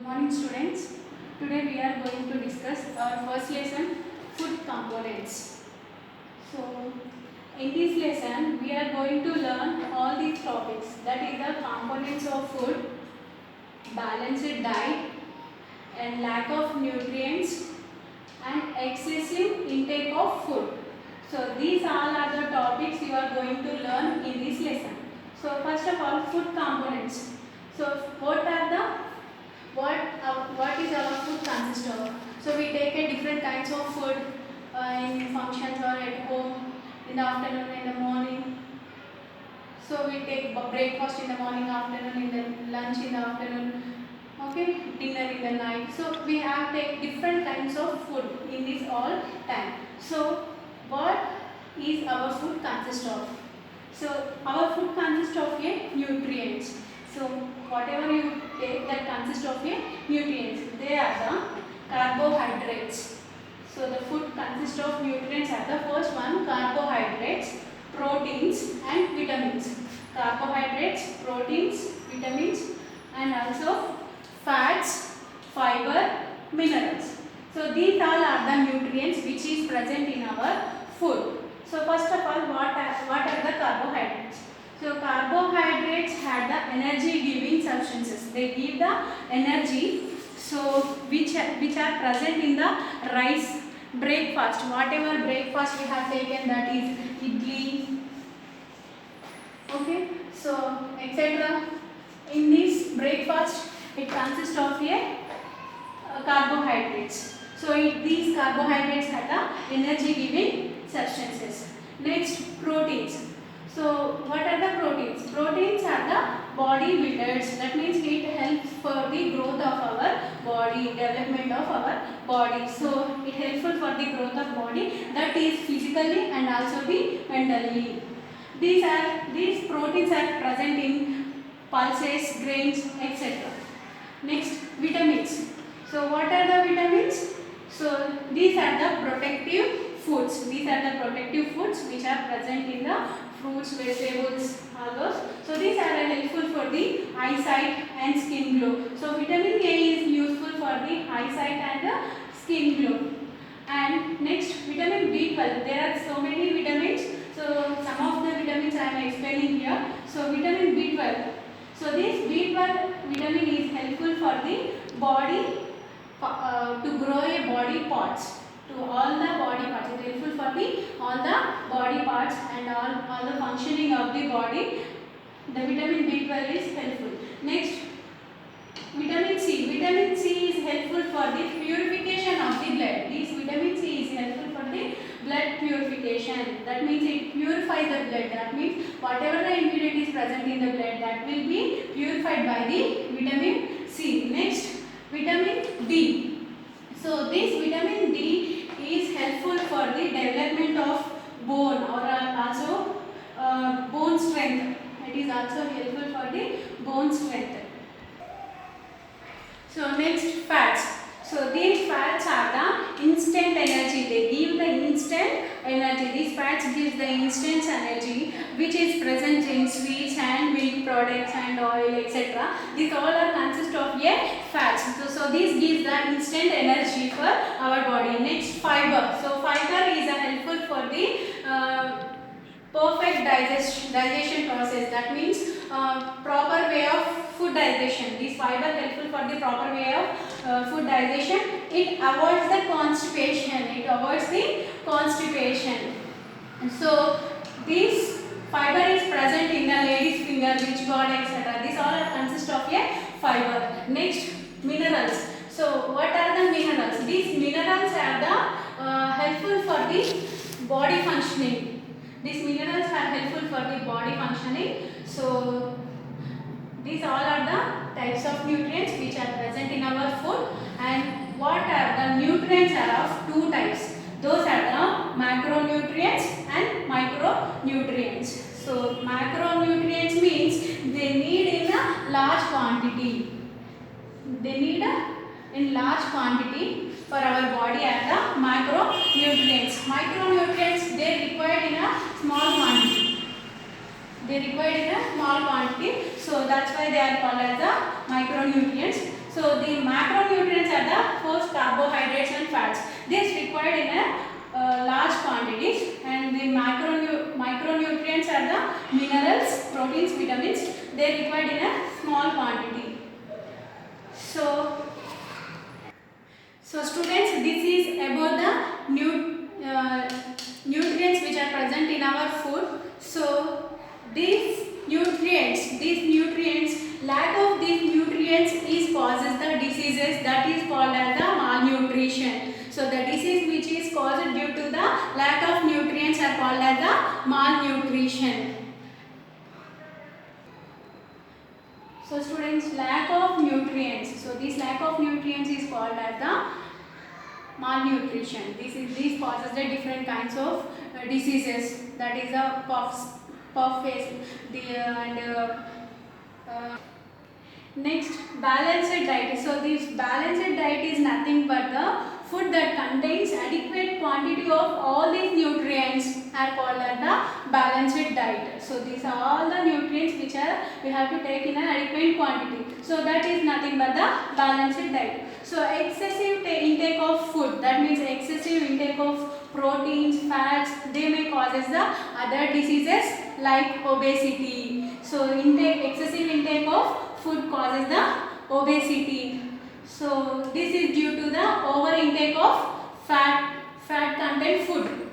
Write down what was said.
Morning students. Today we are going to discuss our first lesson, food components. So in this lesson we are going to learn all these topics, that is the components of food, balanced diet and lack of nutrients and excessive intake of food. So these all are the topics you are going to learn in this lesson. So first of all, food components. So what is our food consist of? So we take a different kinds of food in functions or at home, in the afternoon, in the morning. So we take breakfast in the morning, afternoon, in the lunch in the afternoon, okay, dinner in the night. So we have take different kinds of food in this all time. So what is our food consist of? So our food consists of a nutrients. So whatever you take that consists of a nutrients. They are the carbohydrates. So the food consists of nutrients are the first one, carbohydrates, proteins and vitamins. Carbohydrates, proteins, vitamins and also fats, fiber, minerals. So these all are the nutrients which is present in our food. So first of all, what are the carbohydrates? So carbohydrates have the energy giving substances. They give the energy. So which are present in the rice breakfast. Whatever breakfast we have taken, that is idli, okay. So etc. In this breakfast, it consists of a carbohydrates. So these carbohydrates are the energy giving substances. Next, proteins. So what are the proteins? Proteins are the body builders. That means it helps for the growth of our body, development of our body. So it helpful for the growth of body, that is physically and also the mentally. These proteins are present in pulses, grains, etc. Next, vitamins. So what are the vitamins? So these are the protective foods. These are the protective foods which are present in the fruits, vegetables, all those. So these are helpful for the eyesight and skin glow. So vitamin A is useful for the eyesight and the skin glow. And next, vitamin B12. There are so many vitamins. So some of the vitamins I am explaining here. So vitamin B12. So this B12 vitamin is helpful for the body to grow a body parts. To all the body parts. It is helpful for the all the body parts and all the functioning of the body. The vitamin B12 is helpful. Next, vitamin C. Vitamin C is helpful for the purification of the blood. This vitamin C is helpful for the blood purification. That means it purifies the blood. That means whatever the impurity is present in the blood, that will be purified by the vitamin C. Next, vitamin D. So this vitamin D is helpful for the development of bone or also bone strength. It is also helpful for the bone strength. So next, fats. So these fats are the instant energy. They give the instant energy. These fats gives the instant energy which is present in sweets and milk products and oil, etc. These all are consist of a fats. So this gives the instant energy for our body. Next, fiber. So fiber is helpful for the perfect digestion process. That means proper way of food digestion. This fiber helpful for the proper way of food digestion. It avoids the constipation. So this fiber is present in the lady's finger, witch god, etc. These all are consist of a fiber. Next, minerals. So what are the minerals? These minerals are the helpful for the body functioning. These minerals are helpful for the body functioning. So these all are the types of nutrients which are present in our food. And what are the nutrients are of two types. Those are the macronutrients and micronutrients. So macronutrients means they need in a large quantity. They need in large quantity for our body are the macronutrients. Micronutrients, they required in a small quantity. So that's why they are called as the micronutrients. So the macronutrients are the first carbohydrates and fats. This required in a large quantities, and the micronutrients are the minerals, proteins, vitamins. They required in a small quantity. So students, this is about the nutrients which are present in our food. So these nutrients, lack of these nutrients is causes the diseases that is called as the malnutrition. So the disease which is caused due to the lack of nutrients are called as the malnutrition. So students, lack of nutrients. So this lack of nutrients is called as the malnutrition. This causes the different kinds of diseases. That is a puff face, next, balanced diet. So this balanced diet is nothing but the food that contains adequate quantity of all these nutrients are called as the balanced diet. So these are all the nutrients which we have to take in an adequate quantity. So that is nothing but the balanced diet. So excessive intake of food, that means excessive intake of proteins, fats, they may causes the other diseases like obesity. So excessive intake of food causes the obesity. So this is due to the over intake of fat content food.